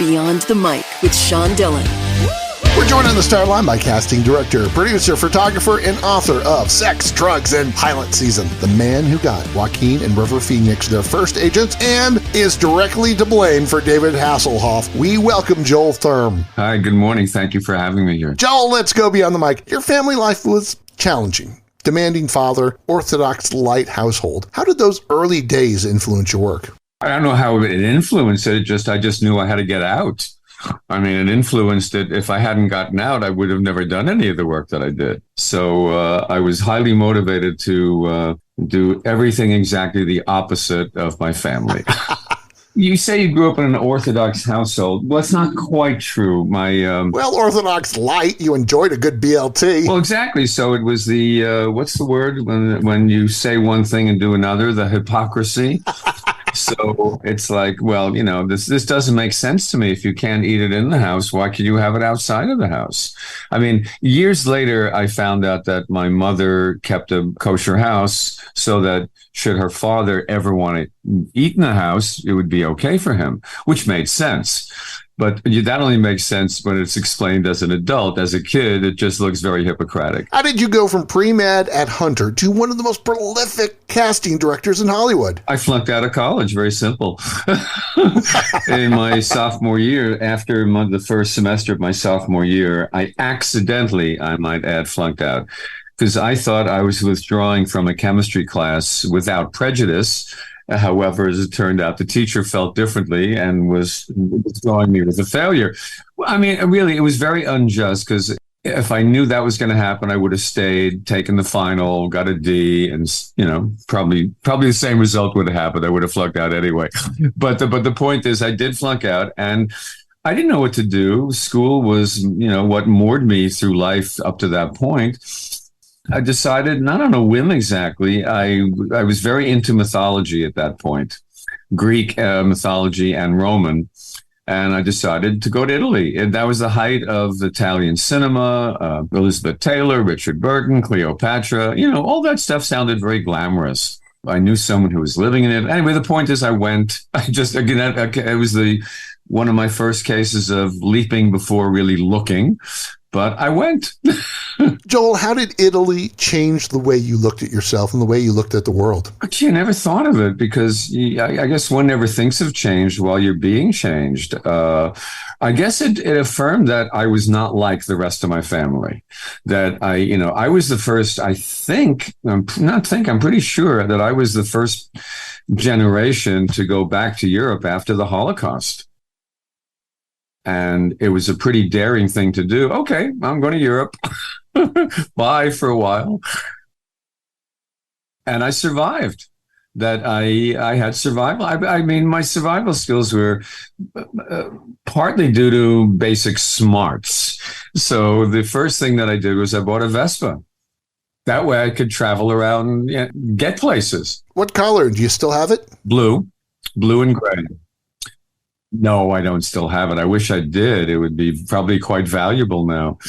Beyond the Mic with Sean Dillon. We're joined on the Starline by casting director, producer, photographer, and author of Sex, Drugs, and Pilot Season, the man who got Joaquin and River Phoenix their first agents and is directly to blame for David Hasselhoff. We welcome Joel Thurm. Hi, good morning. Thank you for having me here. Joel, let's go beyond the mic. Your family life was challenging. Demanding father, Orthodox-light household. How did those early days influence your work? I don't know how it influenced it. I just knew I had to get out. I mean, it influenced it. If I hadn't gotten out, I would have never done any of the work that I did. So I was highly motivated to do everything exactly the opposite of my family. You say you grew up in an Orthodox household. Well, it's not quite true. Well, Orthodox-light, you enjoyed a good BLT. Well, exactly. So it was the, what's the word when you say one thing and do another, the hypocrisy. So it's like, well, you know, this doesn't make sense to me. If you can't eat it in the house, why can you have it outside of the house? I mean, years later, I found out that my mother kept a kosher house so that should her father ever want to eat in the house, it would be okay for him, which made sense. But that only makes sense when it's explained as an adult. As a kid, it just looks very Hippocratic. How did you go from pre-med at Hunter to one of the most prolific casting directors in Hollywood? I flunked out of college, very simple. In my sophomore year, after the first semester of my sophomore year, I accidentally, I might add, flunked out because I thought I was withdrawing from a chemistry class without prejudice. However, as it turned out, the teacher felt differently and was withdrawing me as a failure. I mean, really, it was very unjust because if I knew that was going to happen, I would have stayed, taken the final, got a D, and, you know, probably the same result would have happened. I would have flunked out anyway. But the point is, I did flunk out, and I didn't know what to do. School was, you know, what moored me through life up to that point. I decided, not on a whim exactly, I was very into mythology at that point, Greek mythology and Roman, and I decided to go to Italy. And that was the height of Italian cinema, Elizabeth Taylor, Richard Burton, Cleopatra, you know, all that stuff sounded very glamorous. I knew someone who was living in it. Anyway, the point is I went, it was one of my first cases of leaping before really looking. But I went. Joel, how did Italy change the way you looked at yourself and the way you looked at the world? Actually, I never thought of it because I guess one never thinks of change while you're being changed. I guess it affirmed that I was not like the rest of my family. That I was the first, I'm pretty sure that I was the first generation to go back to Europe after the Holocaust. And it was a pretty daring thing to do. Okay, I'm going to Europe. Bye for a while. And I survived. That I had survival. I mean, my survival skills were partly due to basic smarts. So the first thing that I did was I bought a Vespa. That way I could travel around and get places. What color? Do you still have it? Blue and gray. No, I don't still have it. I wish I did. It would be probably quite valuable now.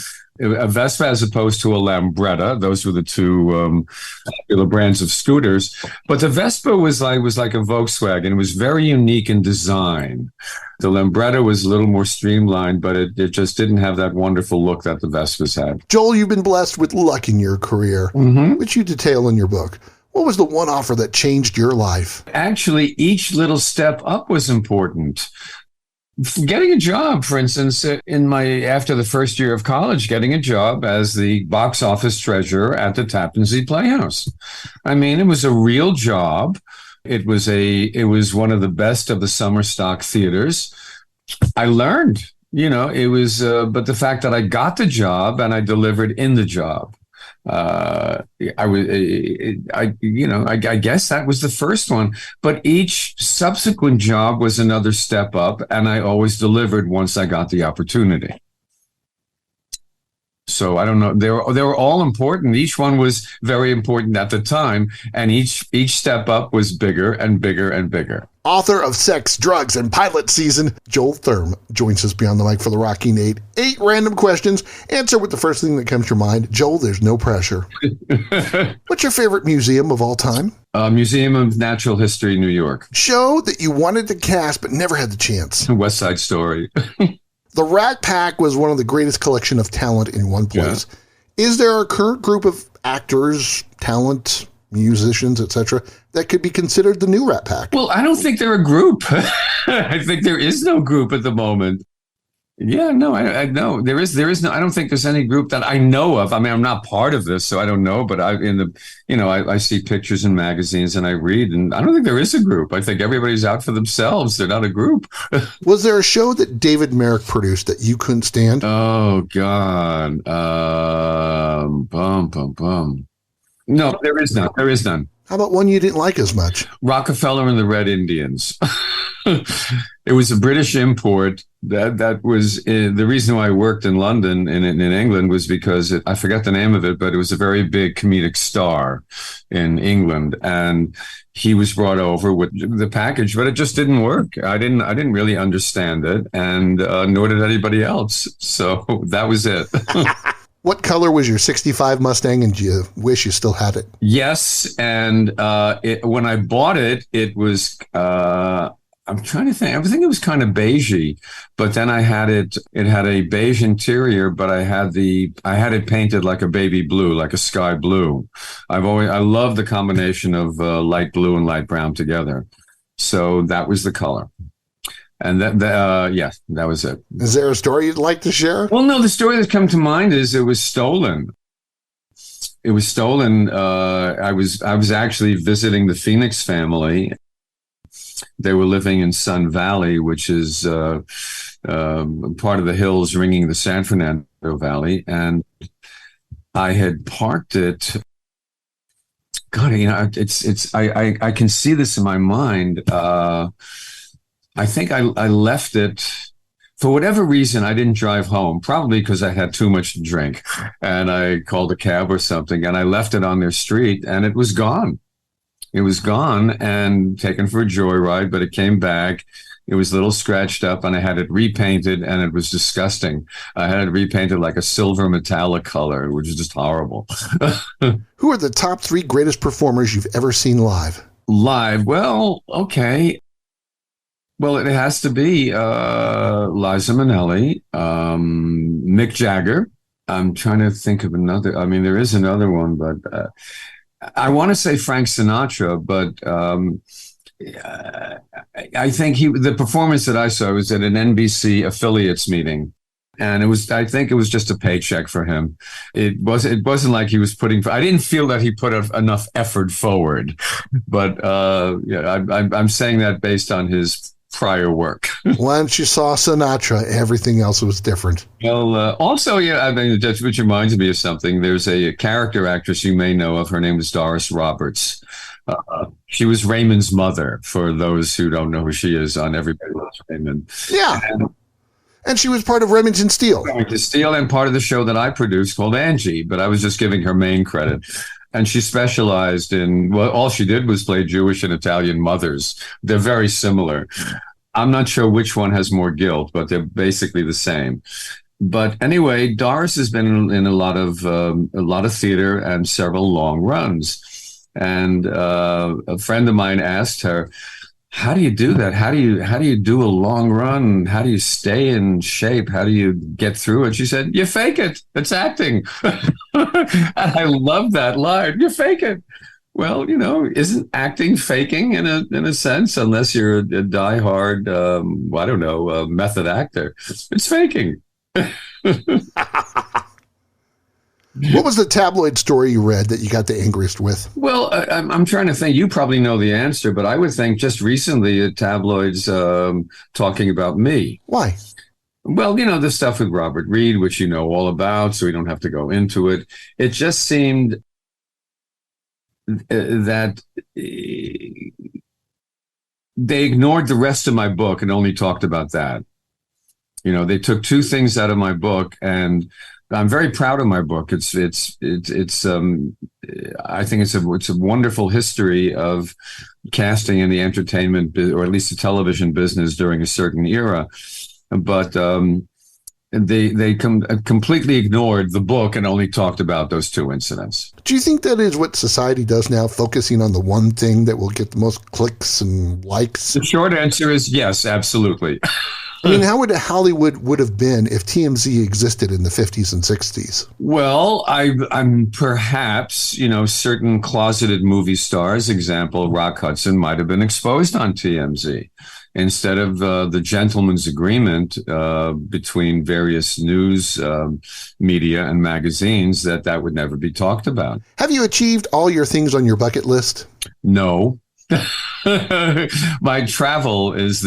A Vespa as opposed to a Lambretta. Those were the two popular brands of scooters. But the Vespa was like a Volkswagen. It was very unique in design. The Lambretta was a little more streamlined, but it just didn't have that wonderful look that the Vespas had. Joel, you've been blessed with luck in your career, which you detail in your book. What was the one offer that changed your life? Actually, each little step up was important. Getting a job, for instance, after the first year of college, getting a job as the box office treasurer at the Tappan Zee Playhouse. I mean, it was a real job. It was one of the best of the summer stock theaters. I learned, it was, but the fact that I got the job and I delivered in the job. I guess that was the first one, but each subsequent job was another step up, and I always delivered once I got the opportunity. So I don't know. They were all important. Each one was very important at the time, and each step up was bigger and bigger and bigger. Author of Sex, Drugs, and Pilot Season, Joel Thurm joins us beyond the mic for the Rocking 8. 8 random questions. Answer with the first thing that comes to your mind. Joel, there's no pressure. What's your favorite museum of all time? Museum of Natural History, New York. Show that you wanted to cast but never had the chance. West Side Story. The Rat Pack was one of the greatest collection of talent in one place. Yeah. Is there a current group of actors, talent, musicians, etc., that could be considered the new Rat Pack? Well, I don't think they're a group. I think there is no group at the moment. Yeah, no, I know there is no. I don't think there's any group that I know of. I mean, I'm not part of this, so I don't know. But I see pictures in magazines and I read, and I don't think there is a group. I think everybody's out for themselves. They're not a group. Was there a show that David Merrick produced that you couldn't stand? Oh God, No, there is none. There is none. How about one you didn't like as much? Rockefeller and the Red Indians. It was a British import. That was the reason why I worked in London and in England was because I forgot the name of it, but it was a very big comedic star in England, and he was brought over with the package, but it just didn't work. I didn't really understand it, and nor did anybody else. So that was it. What color was your 65 Mustang, and do you wish you still had it? Yes, and when I bought it, it was, I'm trying to think, I think it was kind of beigey, but then it had a beige interior, but I had it painted like a baby blue, like a sky blue. I love the combination of light blue and light brown together. So that was the color. And that was it. Is there a story you'd like to share? Well, no, the story that's come to mind is it was stolen. It was stolen. I was actually visiting the Phoenix family. They were living in Sun Valley, which is part of the hills ringing the San Fernando Valley. And I had parked it. God, I can see this in my mind. I think I left it for whatever reason. I didn't drive home, probably because I had too much to drink, and I called a cab or something, and I left it on their street, and it was gone. It was gone and taken for a joyride, but it came back. It was a little scratched up, and I had it repainted, and it was disgusting. I had it repainted like a silver metallic color, which is just horrible. Who are the top 3 greatest performers you've ever seen live? Live? Well, okay. Well, it has to be Liza Minnelli, Mick Jagger. I'm trying to think of another. I mean, there is another one, but I want to say Frank Sinatra, but I think the performance that I saw was at an NBC affiliates meeting. And I think it was just a paycheck for him. It wasn't like he was I didn't feel that he put enough effort forward, but I'm saying that based on his prior work. Once you saw Sinatra, everything else was different. Well, also, which reminds me of something. There's a character actress you may know of. Her name is Doris Roberts. She was Raymond's mother, for those who don't know who she is on Everybody Loves Raymond. Yeah. And she was part of Remington Steele. Remington Steele, and part of the show that I produced called Angie, but I was just giving her main credit. And she specialized all she did was play Jewish and Italian mothers. They're very similar. I'm not sure which one has more guilt, but they're basically the same. But anyway, Doris has been in a lot of theater and several long runs. And a friend of mine asked her, "How do you do that? How do you do a long run? How do you stay in shape? How do you get through it?" She said, "You fake it. It's acting." And I love that line. You fake it. Well, isn't acting faking in a sense, unless you're a diehard, method actor? It's faking. What was the tabloid story you read that you got the angriest with? Well, I'm trying to think. You probably know the answer, but I would think just recently the tabloids talking about me. Why? Well, the stuff with Robert Reed, which you know all about, so we don't have to go into it. It just seemed that they ignored the rest of my book and only talked about that. They took 2 things out of my book, and I'm very proud of my book. I think it's a wonderful history of casting in the entertainment, or at least the television business during a certain era. But they completely ignored the book and only talked about those two incidents. Do you think that is what society does now, focusing on the one thing that will get the most clicks and likes? The short answer is yes, absolutely. I mean, how would Hollywood would have been if TMZ existed in the 50s and 60s? Well, I'm perhaps, certain closeted movie stars, example, Rock Hudson, might have been exposed on TMZ instead of the gentleman's agreement between various news media and magazines that would never be talked about. Have you achieved all your things on your bucket list? No. My travel is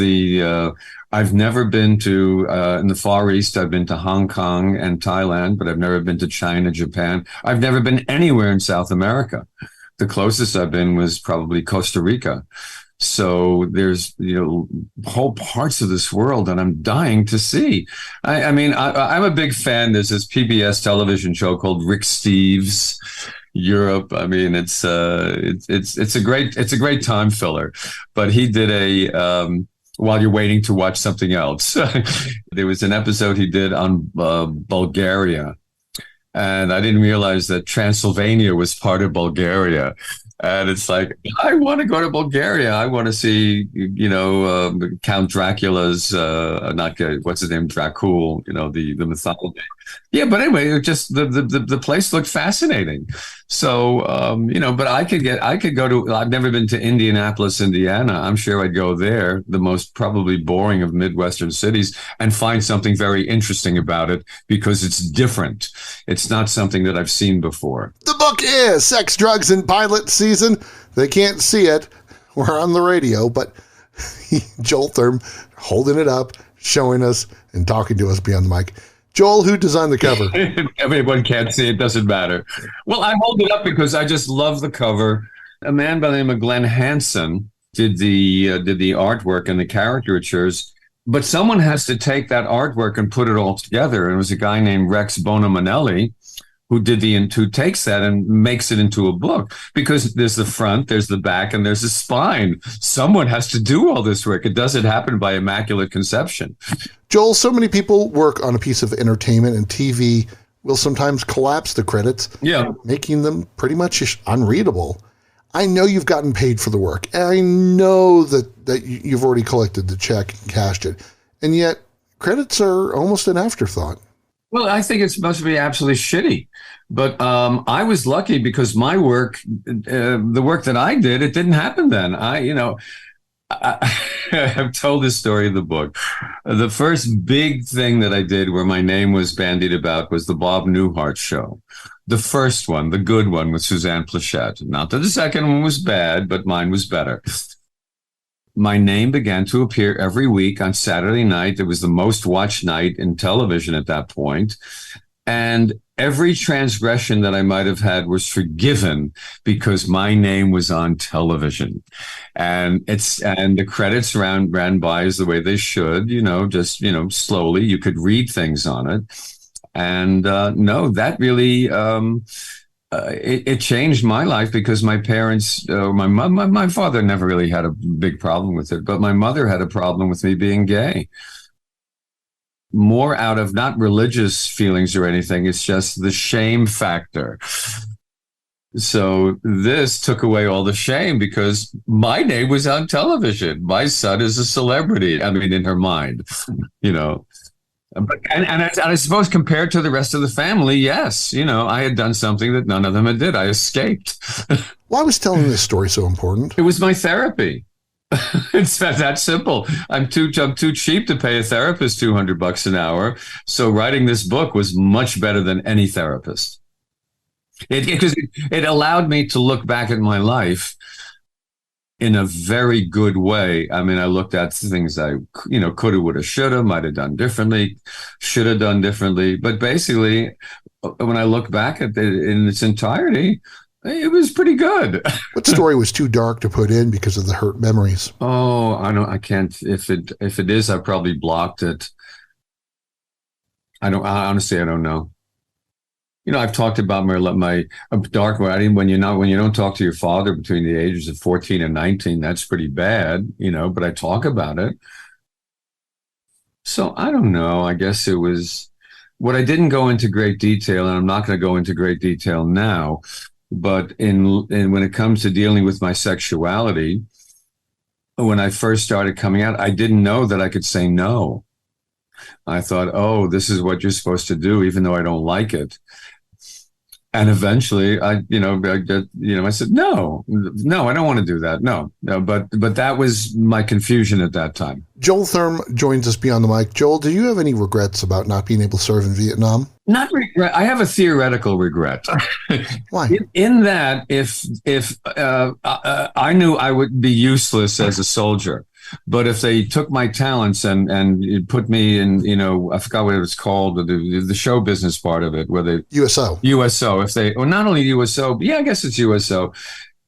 I've never been to, in the Far East, I've been to Hong Kong and Thailand, but I've never been to China, Japan. I've never been anywhere in South America. The closest I've been was probably Costa Rica. So there's, whole parts of this world that I'm dying to see. I'm a big fan. There's this PBS television show called Rick Steves Europe. I mean, it's a great time filler, but he did while you're waiting to watch something else. There was an episode he did on Bulgaria, and I didn't realize that Transylvania was part of Bulgaria. And it's like, I want to go to Bulgaria. I want to see, Count Dracula's, what's his name, Dracul, the mythology. Yeah, but anyway, it just the place looked fascinating. So, but I could go to. I've never been to Indianapolis, Indiana. I'm sure I'd go there, the most probably boring of Midwestern cities, and find something very interesting about it because it's different. It's not something that I've seen before. The book is Sex, Drugs, and Pilot Season. They can't see it. We're on the radio, but Joel Thurm holding it up, showing us, and talking to us beyond the mic. Joel, who designed the cover? Everyone can't see it, doesn't matter. Well, I hold it up because I just love the cover. A man by the name of Glenn Hansen did the artwork and the caricatures, but someone has to take that artwork and put it all together. And it was a guy named Rex Bonamanelli who takes that and makes it into a book, because there's the front, there's the back, and there's the spine. Someone has to do all this work. It doesn't happen by immaculate conception. Joel, so many people work on a piece of entertainment, and TV will sometimes collapse the credits, making them pretty much unreadable. I know you've gotten paid for the work, and I know that you've already collected the check and cashed it, and yet credits are almost an afterthought. Well, I think it's supposed to be absolutely shitty. But I was lucky because my work, the work that I did, it didn't happen then. I've told this story in the book. The first big thing that I did where my name was bandied about was the Bob Newhart show. The first one, the good one, with Suzanne Plachette. Not that the second one was bad, but mine was better. My name began to appear every week on Saturday night. It was the most watched night in television at that point. And every transgression that I might have had was forgiven because my name was on television. And the credits ran by as the way they should, slowly. You could read things on it. And that really it changed my life because my parents, my father never really had a big problem with it, but my mother had a problem with me being gay. More out of not religious feelings or anything, it's just the shame factor. So this took away all the shame because my name was on television. My son is a celebrity. I mean, in her mind, And I suppose compared to the rest of the family, yes, I had done something that none of them had did. I escaped. Why was telling this story so important? It was my therapy. It's that simple. I'm too cheap to pay a therapist $200 an hour. So writing this book was much better than any therapist. Because it allowed me to look back at my life in a very good way. I mean, I looked at things I, coulda, woulda, shoulda, might have done differently, should have done differently. But basically, when I look back at it in its entirety, it was pretty good. What story was too dark to put in because of the hurt memories? Oh, I can't. If it is, I probably blocked it. Honestly, I don't know. I've talked about my dark writing when you don't talk to your father between the ages of 14 and 19, that's pretty bad, but I talk about it. So I don't know. I guess it was what I didn't go into great detail, and I'm not going to go into great detail now. But in when it comes to dealing with my sexuality, when I first started coming out, I didn't know that I could say no. I thought, oh, this is what you're supposed to do, even though I don't like it. And eventually, I said, no, I don't want to do that. No. But that was my confusion at that time. Joel Thurm joins us beyond the mic. Joel, do you have any regrets about not being able to serve in Vietnam? Not regret. I have a theoretical regret. Why? In that, if I knew I would be useless as a soldier. But if they took my talents and put me in, I forgot what it was called, the show business part of it, where they USO. If they, or not only USO, but I guess it's USO,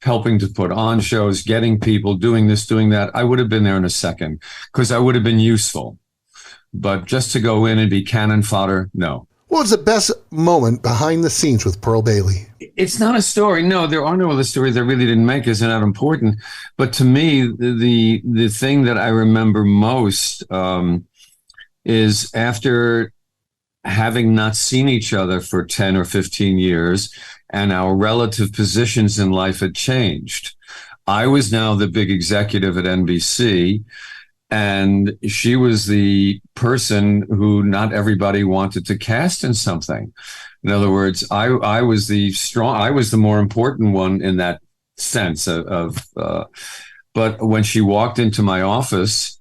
helping to put on shows, getting people, doing this, doing that, I would have been there in a second because I would have been useful. But just to go in and be cannon fodder, no. What was the best moment behind the scenes with Pearl Bailey? It's not a story. No, there are no other stories that really didn't make us and not important. But to me, the thing that I remember most is after having not seen each other for 10 or 15 years and our relative positions in life had changed. I was now the big executive at NBC. And she was the person who not everybody wanted to cast in something. In other words, I was the more important one in that sense but when she walked into my office,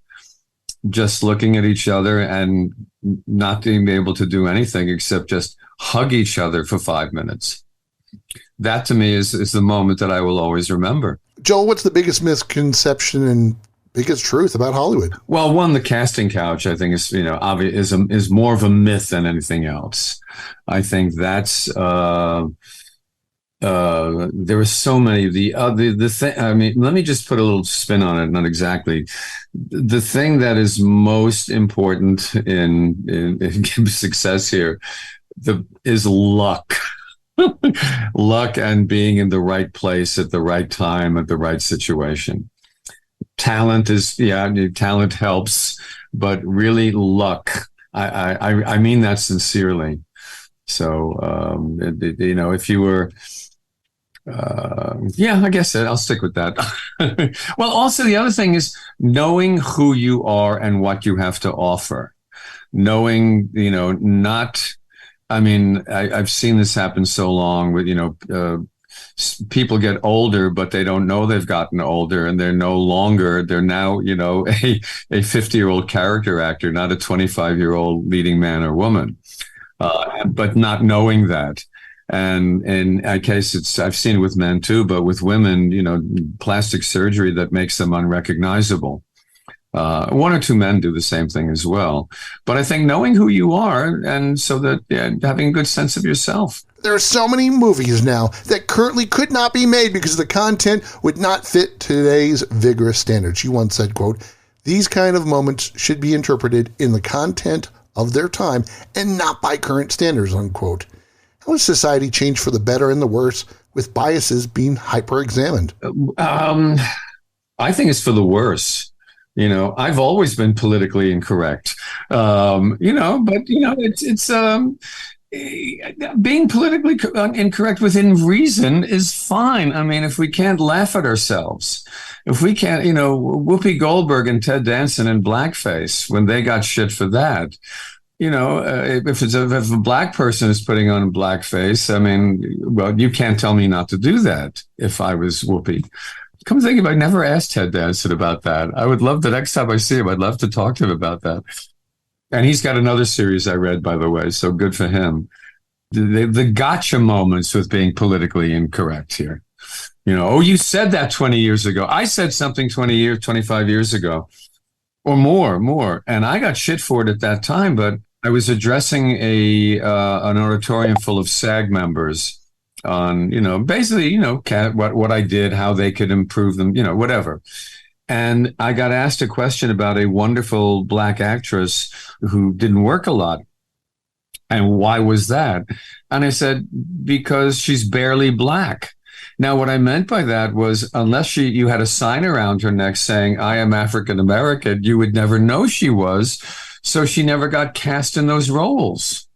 just looking at each other and not being able to do anything except just hug each other for 5 minutes. That to me is the moment that I will always remember. Joel, what's the biggest misconception and biggest truth about Hollywood? Well, one, the casting couch, I think is, obvious, is more of a myth than anything else. I think that's, there are so many, the thing, I mean, let me just put a little spin on it, not exactly. The thing that is most important in success here, is luck. Luck and being in the right place at the right time, at the right situation. Talent talent helps, but really luck. I mean that sincerely. So, if you were, I guess I'll stick with that. Well, also the other thing is knowing who you are and what you have to offer. Knowing, I've seen this happen so long with, people get older, but they don't know they've gotten older, and they're now, a 50-year-old character actor, not a 25-year-old leading man or woman, but not knowing that. And in a case, I've seen it with men too, but with women, plastic surgery that makes them unrecognizable. One or two men do the same thing as well. But I think knowing who you are, and so that having a good sense of yourself. There are so many movies now that currently could not be made because the content would not fit today's vigorous standards. You once said, quote, "These kind of moments should be interpreted in the content of their time and not by current standards," unquote. How has society changed for the better and the worse with biases being hyper-examined? I think it's for the worse. I've always been politically incorrect, it's being politically incorrect within reason is fine. I mean, if we can't laugh at ourselves, if we can't, Whoopi Goldberg and Ted Danson in blackface, when they got shit for that, if a black person is putting on blackface, I mean, well, you can't tell me not to do that if I was Whoopi. Come think of it, I never asked Ted Danson about that. I would love the next time I see him, I'd love to talk to him about that. And he's got another series I read, by the way, so good for him. The gotcha moments with being politically incorrect here. You said that 20 years ago. I said something 25 years ago, or more. And I got shit for it at that time, but I was addressing an auditorium full of SAG members on, basically, what I did, how they could improve them, whatever. And I got asked a question about a wonderful black actress who didn't work a lot. And why was that? And I said, because she's barely black. Now, what I meant by that was, unless you had a sign around her neck saying, I am African American, you would never know she was. So she never got cast in those roles.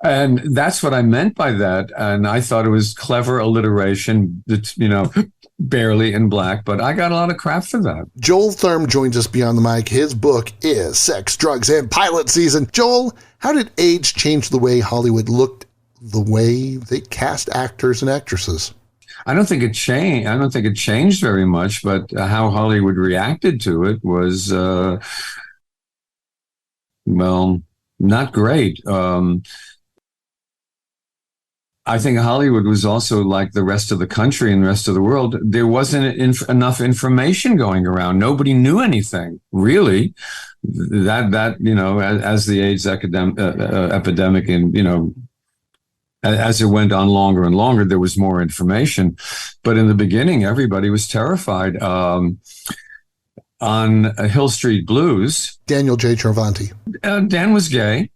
And that's what I meant by that. And I thought it was clever alliteration, barely in black, but I got a lot of crap for that. Joel Thurm joins us beyond the mic. His book is Sex, Drugs, and Pilot Season. Joel, how did age change the way Hollywood looked, the way they cast actors and actresses? I don't think it changed very much, but how Hollywood reacted to it was, not great. I think Hollywood was also like the rest of the country and the rest of the world. There wasn't enough information going around. Nobody knew anything, really. As the AIDS epidemic and, as it went on longer and longer, there was more information. But in the beginning, everybody was terrified. On Hill Street Blues, Daniel J. Cervantes. Dan was gay.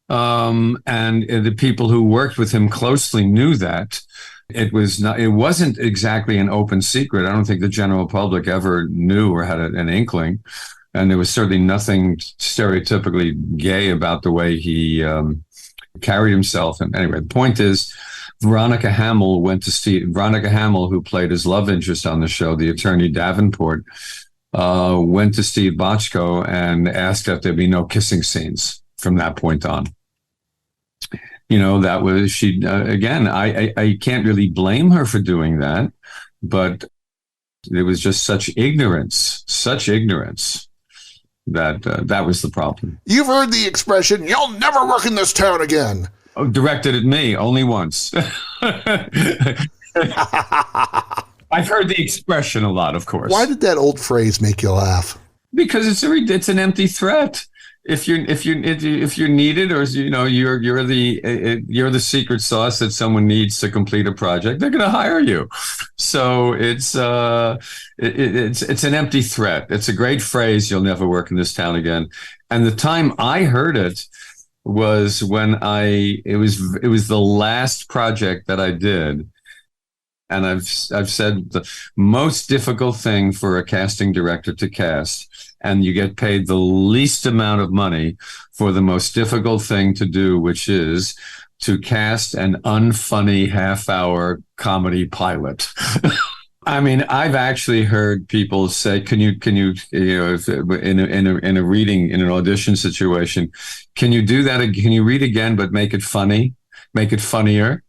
And the people who worked with him closely knew that. It wasn't exactly an open secret. I don't think the general public ever knew or had an inkling. And there was certainly nothing stereotypically gay about the way he carried himself. And anyway, the point is, Veronica Hamill, who played his love interest on the show, the attorney Davenport, went to Steve Bochco and asked that there be no kissing scenes from that point on. That was, again, I can't really blame her for doing that, but it was just such ignorance that was the problem. You've heard the expression, "You'll never work in this town again." Oh, directed at me, only once. I've heard the expression a lot, of course. Why did that old phrase make you laugh? Because it's an empty threat. If you're needed, or you're the secret sauce that someone needs to complete a project, they're going to hire you. So it's an empty threat. It's a great phrase. You'll never work in this town again. And the time I heard it was when it was the last project that I did. And I've said the most difficult thing for a casting director to cast, and you get paid the least amount of money for the most difficult thing to do, which is to cast an unfunny half-hour comedy pilot. I mean, I've actually heard people say, can you, if in a reading, in an audition situation, can you do that? Can you read again, but make it funny, make it funnier?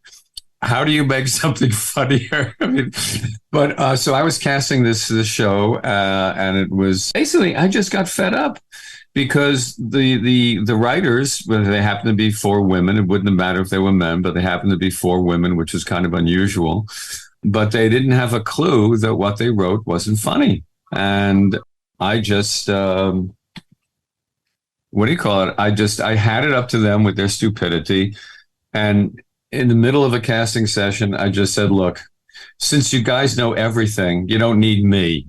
How do you make something funnier? I mean, but so I was casting this show, and it was basically, I just got fed up because the writers, they happened to be 4 women. It wouldn't have mattered if they were men, but they happened to be 4 women, which is kind of unusual. But they didn't have a clue that what they wrote wasn't funny. And I just, what do you call it? I had it up to them with their stupidity. And in the middle of a casting session, I just said, look, since you guys know everything, you don't need me.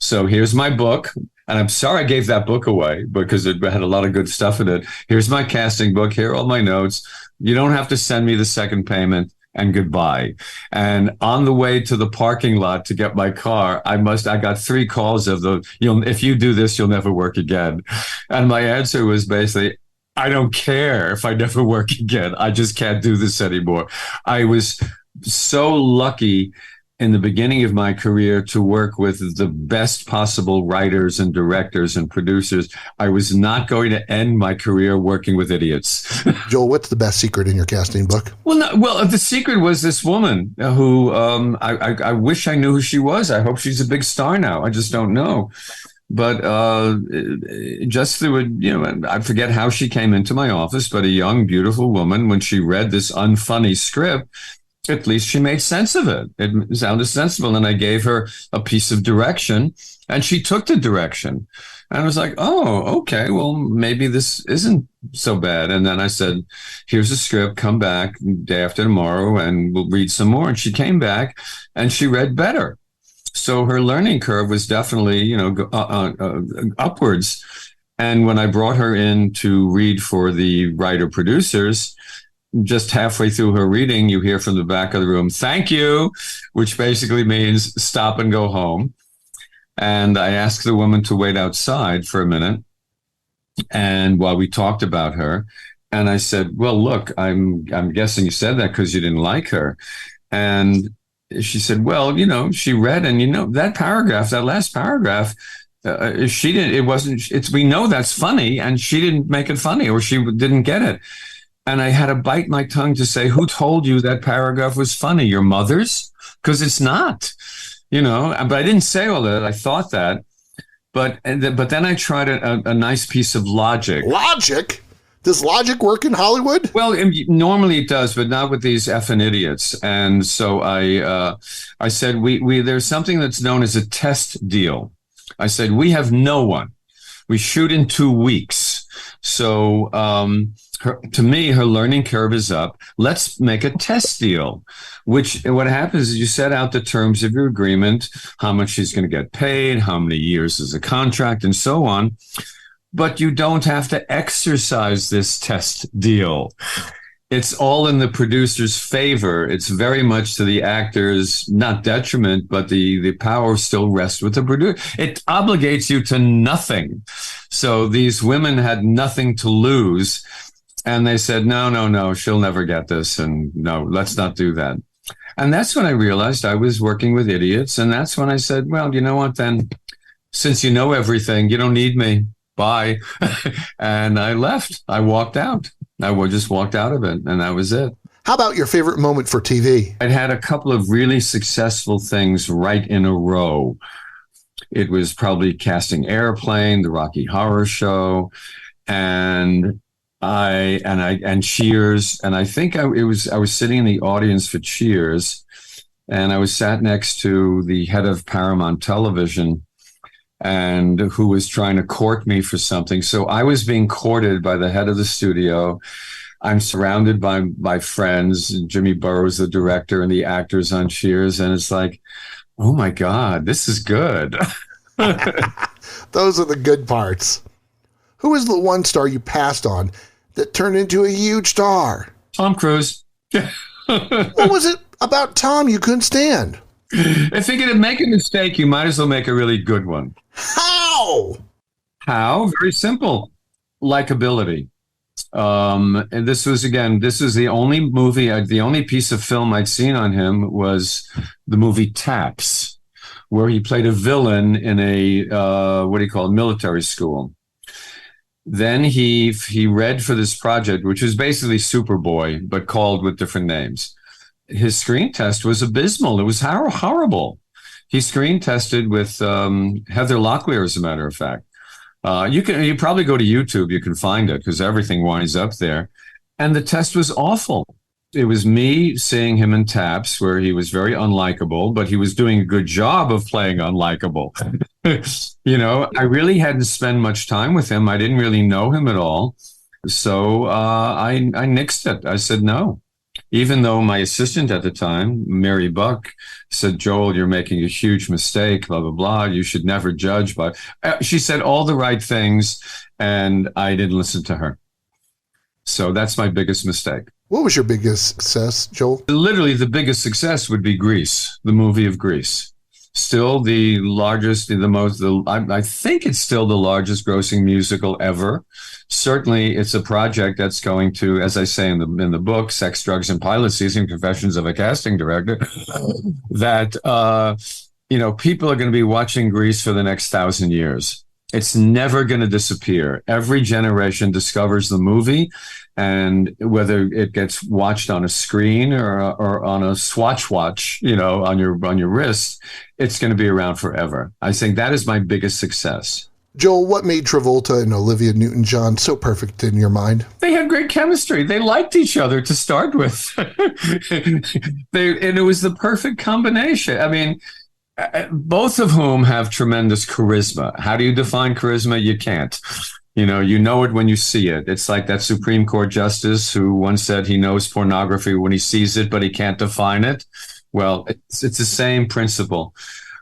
So here's my book. And I'm sorry I gave that book away because it had a lot of good stuff in it. Here's my casting book. Here are all my notes. You don't have to send me the second payment, and goodbye. And on the way to the parking lot to get my car, I got 3 calls of if you do this, you'll never work again. And my answer was basically, I don't care if I never work again. I just can't do this anymore. I was so lucky in the beginning of my career to work with the best possible writers and directors and producers. I was not going to end my career working with idiots. Joel, what's the best secret in your casting book? Well, the secret was this woman who I wish I knew who she was. I hope she's a big star now. I just don't know. But just through I forget how she came into my office, but a young, beautiful woman, when she read this unfunny script, at least she made sense of it. It sounded sensible. And I gave her a piece of direction, and she took the direction. And I was like, oh, okay, well, maybe this isn't so bad. And then I said, here's a script, come back day after tomorrow, and we'll read some more. And she came back, and she read better. So her learning curve was definitely, upwards. And when I brought her in to read for the writer producers, just halfway through her reading, you hear from the back of the room, "Thank you," which basically means stop and go home. And I asked the woman to wait outside for a minute. And while we talked about her, and I said, "Well, look, I'm guessing you said that because you didn't like her." And she said, "Well, she read, and that paragraph, that last paragraph, she didn't. It wasn't. It's we know that's funny, and she didn't make it funny, or she didn't get it." And I had to bite my tongue to say, "Who told you that paragraph was funny? Your mother's? Because it's not." But I didn't say all that. I thought that. But then I tried a nice piece of logic. Logic? Does logic work in Hollywood? Well, normally it does, but not with these effing idiots. And so I said, we there's something that's known as a test deal. I said, we have no one. We shoot in 2 weeks. So to me, her learning curve is up. Let's make a test deal. What happens is you set out the terms of your agreement, how much she's going to get paid, how many years is a contract, and so on. But you don't have to exercise this test deal. It's all in the producer's favor. It's very much to the actor's, not detriment, but the power still rests with the producer. It obligates you to nothing. So these women had nothing to lose. And they said, no, she'll never get this. And no, let's not do that. And that's when I realized I was working with idiots. And that's when I said, well, you know what, then, since you know everything, you don't need me. Bye. And I left. I walked out. I just walked out of it. And that was it. How about your favorite moment for TV? I'd had a couple of really successful things right in a row. It was probably casting Airplane, the Rocky Horror Show, and Cheers. And I think I was sitting in the audience for Cheers, and I was sat next to the head of Paramount Television, and who was trying to court me for something. So I was being courted by the head of the studio. I'm surrounded by friends, Jimmy Burrows, the director, and the actors on Cheers. And it's like, oh my God, this is good. Those are the good parts. Who was the one star you passed on that turned into a huge star? Tom Cruise. What was it about Tom you couldn't stand? If you're going to make a mistake, you might as well make a really good one. How? Very simple. Likability. And this was the only movie, the only piece of film I'd seen on him was the movie Taps, where he played a villain in a, military school. Then he read for this project, which was basically Superboy, but called with different names. His screen test was abysmal. It was horrible. He screen tested with Heather Locklear, as a matter of fact. You probably go to YouTube, you can find it because everything winds up there. And the test was awful. It was me seeing him in Taps, where he was very unlikable, but he was doing a good job of playing unlikable. I really hadn't spent much time with him. I didn't really know him at all. So I nixed it. I said no. Even though my assistant at the time, Mary Buck, said, "Joel, you're making a huge mistake, blah, blah, blah. You should never judge." But she said all the right things, and I didn't listen to her. So that's my biggest mistake. What was your biggest success, Joel? Literally, the biggest success would be Grease, the movie of Grease. Still the largest, I think it's still the largest grossing musical ever. Certainly, it's a project that's going to, as I say in the book, Sex, Drugs, and Pilot Season, Confessions of a Casting Director, that, people are going to be watching Grease for the next 1,000 years. It's never going to disappear. Every generation discovers the movie, and whether it gets watched on a screen or on a Swatch watch, on your wrist, it's going to be around forever. I think that is my biggest success. Joel, what made Travolta and Olivia Newton-John so perfect in your mind? They had great chemistry. They liked each other to start with. And it was the perfect combination. I mean, both of whom have tremendous charisma. How do you define charisma? You can't. You know it when you see it. It's like that Supreme Court justice who once said he knows pornography when he sees it, but he can't define it. Well, it's the same principle.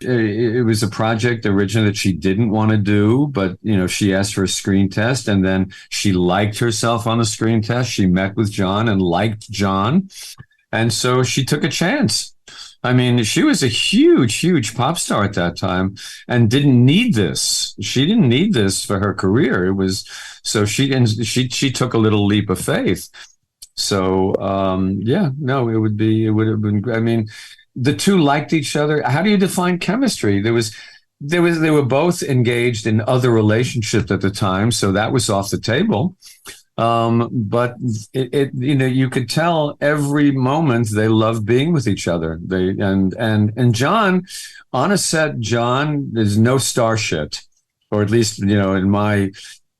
it was a project originally that she didn't want to do, but she asked for a screen test, and then she liked herself on the screen test. She met with John and liked John, and so she took a chance. I mean, she was a huge pop star at that time and didn't need this. She didn't need this for her career. It was so she took a little leap of faith. So it would have been. I mean, the two liked each other. How do you define chemistry? They were both engaged in other relationships at the time, so that was off the table. But you could tell every moment they loved being with each other. And John, on a set, John is no star shit, or at least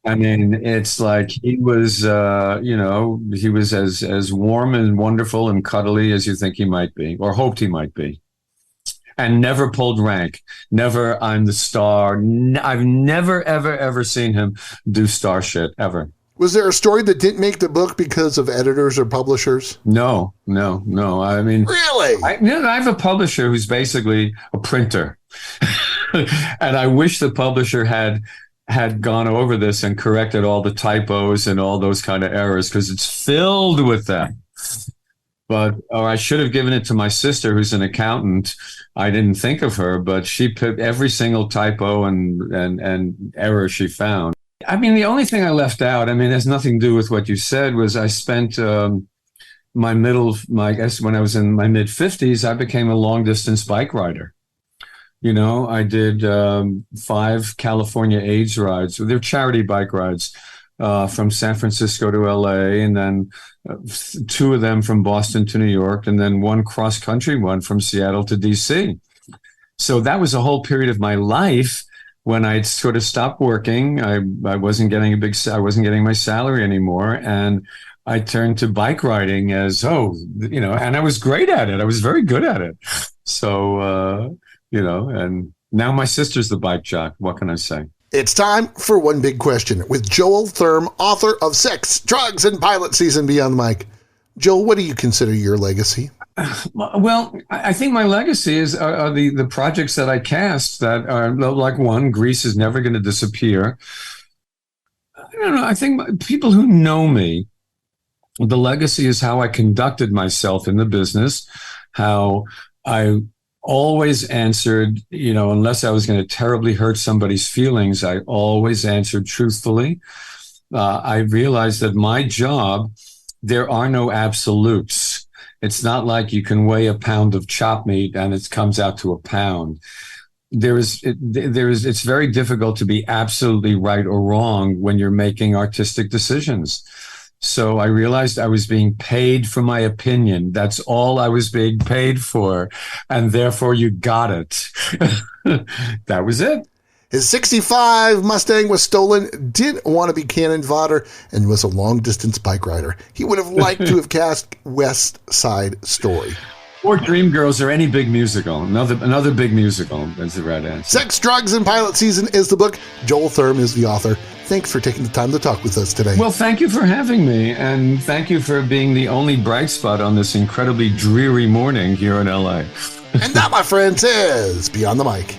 it's like he was he was as warm and wonderful and cuddly as you think he might be, or hoped he might be, and never pulled rank. Never, I'm the star. I've never ever seen him do star shit ever. Was there a story that didn't make the book because of editors or publishers? No. I mean, really? I have a publisher who's basically a printer. And I wish the publisher had gone over this and corrected all the typos and all those kind of errors, because it's filled with them. Or I should have given it to my sister, who's an accountant. I didn't think of her, but she put every single typo and error she found. I mean, the only thing I left out, it has nothing to do with what you said, was I spent when I was in my mid-50s, I became a long-distance bike rider. I did 5 California AIDS rides. They're charity bike rides from San Francisco to LA, and then 2 of them from Boston to New York, and then 1 cross-country one from Seattle to DC. So that was a whole period of my life when I'd sort of stopped working. I wasn't getting I wasn't getting my salary anymore, and I turned to bike riding and I was great at it. I was very good at it. So, and now my sister's the bike jock. What can I say? It's time for One Big Question with Joel Thurm, author of Sex, Drugs, and Pilot Season Beyond the Mic. Joel, what do you consider your legacy? Well, I think my legacy are the projects that I cast that are like one, Grease is never going to disappear. I don't know. I think people who know me, the legacy is how I conducted myself in the business, how I always answered, unless I was going to terribly hurt somebody's feelings, I always answered truthfully. I realized that my job, there are no absolutes. It's not like you can weigh a pound of chopped meat and it comes out to a pound. It's very difficult to be absolutely right or wrong when you're making artistic decisions. So I realized I was being paid for my opinion. That's all I was being paid for. And therefore you got it. That was it. His 65 Mustang was stolen, didn't want to be cannon fodder, and was a long-distance bike rider. He would have liked to have cast West Side Story. Or Dreamgirls, or any big musical. Another big musical is the right answer. Sex, Drugs, and Pilot Season is the book. Joel Thurm is the author. Thanks for taking the time to talk with us today. Well, thank you for having me, and thank you for being the only bright spot on this incredibly dreary morning here in LA. And that, my friends, is Beyond the Mic.